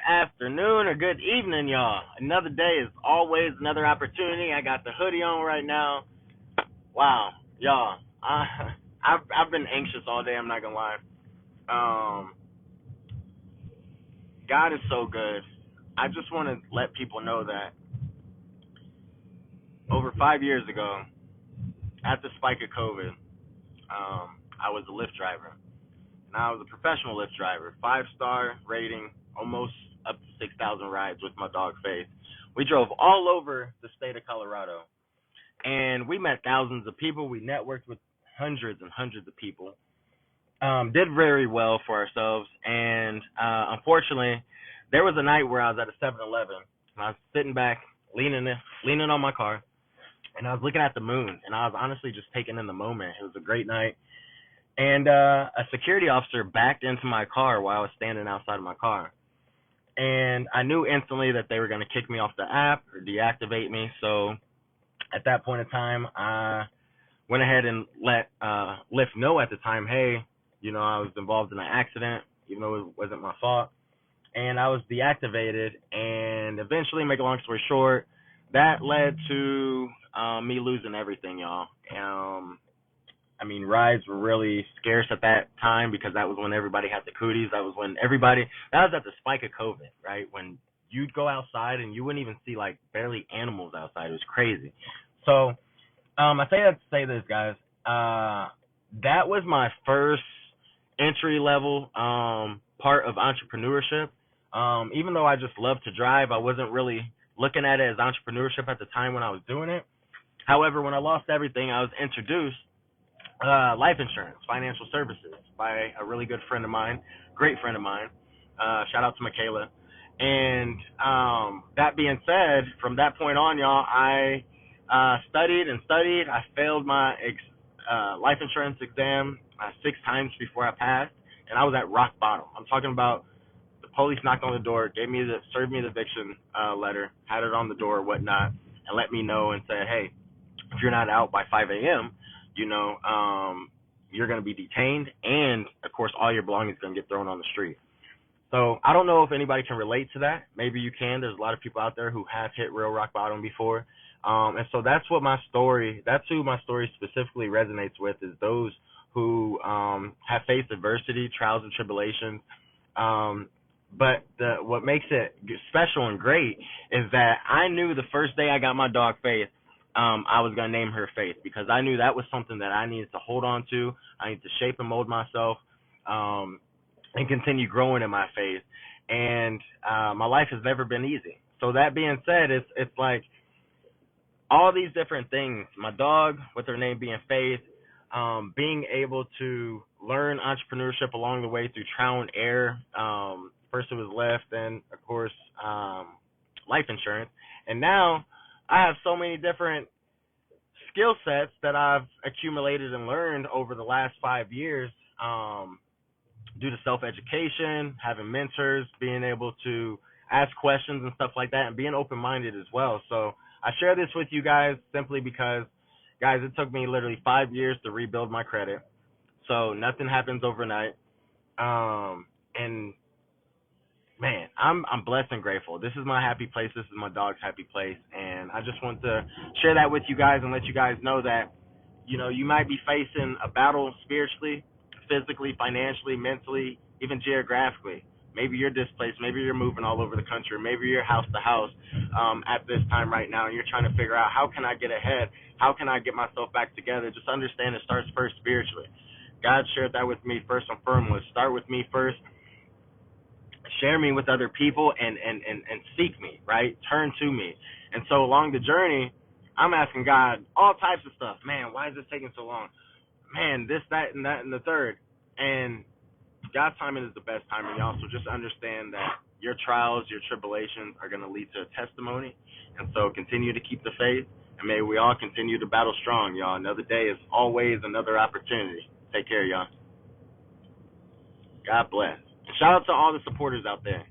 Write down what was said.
afternoon or good evening, y'all. Another day is always another opportunity. I got the hoodie on right now. Wow, y'all. I've been anxious all day. I'm not gonna lie. Um, God is so good. I just want to let people know that over 5 years ago, at the spike of COVID, I was a Lyft driver. And I was a professional Lyft driver, 5-star rating, almost up to 6,000 rides with my dog Faith. We drove all over the state of Colorado, and we met thousands of people. We networked with hundreds and hundreds of people. Did very well for ourselves, and unfortunately, there was a night where I was at a 7-Eleven, and I was sitting back, leaning on my car, and I was looking at the moon, and I was honestly just taking in the moment. It was a great night. And a security officer backed into my car while I was standing outside of my car. And I knew instantly that they were going to kick me off the app or deactivate me. So at that point in time, I went ahead and let Lyft know at the time, hey, I was involved in an accident, even though it wasn't my fault. And I was deactivated. And eventually, make a long story short, that led to me losing everything, y'all. Rides were really scarce at that time because that was when everybody had the cooties. That was at the spike of COVID, right? When you'd go outside and you wouldn't even see like barely animals outside. It was crazy. So, I say that to say this, guys. That was my first entry level, part of entrepreneurship. Even though I just love to drive, I wasn't really looking at it as entrepreneurship at the time when I was doing it. However, when I lost everything, I was introduced life insurance, financial services by a really good friend of mine, great friend of mine. Shout out to Michaela. And that being said, from that point on, y'all, I studied and studied. I failed my life insurance exam 6 times before I passed, and I was at rock bottom. I'm talking about the police knocked on the door, served me the eviction letter, had it on the door, whatnot, and let me know and said, hey, if you're not out by 5 a.m., you're going to be detained, and of course, all your belongings are going to get thrown on the street. So I don't know if anybody can relate to that. Maybe you can. There's a lot of people out there who have hit real rock bottom before. And so that's who my story specifically resonates with, is those who have faced adversity, trials and tribulations. But what makes it special and great is that I knew the first day I got my dog Faith, I was going to name her Faith, because I knew that was something that I needed to hold on to. I need to shape and mold myself and continue growing in my faith. And my life has never been easy. So that being said, it's like all these different things. My dog, with her name being Faith, being able to learn entrepreneurship along the way through trial and error. First it was Lyft, and of course life insurance. And now I have so many different skill sets that I've accumulated and learned over the last 5 years, due to self-education, having mentors, being able to ask questions and stuff like that, and being open-minded as well. So I share this with you guys simply because, guys, it took me literally 5 years to rebuild my credit. So nothing happens overnight. And man, I'm blessed and grateful. This is my happy place. This is my dog's happy place. And I just want to share that with you guys and let you guys know that, you might be facing a battle spiritually, physically, financially, mentally, even geographically. Maybe you're displaced. Maybe you're moving all over the country. Maybe you're house to house at this time right now, and you're trying to figure out, how can I get ahead? How can I get myself back together? Just understand it starts first spiritually. God shared that with me first and foremost. Start with me first. Share me with other people and seek me, right? Turn to me. And so along the journey, I'm asking God all types of stuff. Man, why is this taking so long? Man, this, that, and the third. And God's timing is the best timing, y'all. So just understand that your trials, your tribulations are going to lead to a testimony. And so continue to keep the faith. And may we all continue to battle strong, y'all. Another day is always another opportunity. Take care, y'all. God bless. And shout out to all the supporters out there.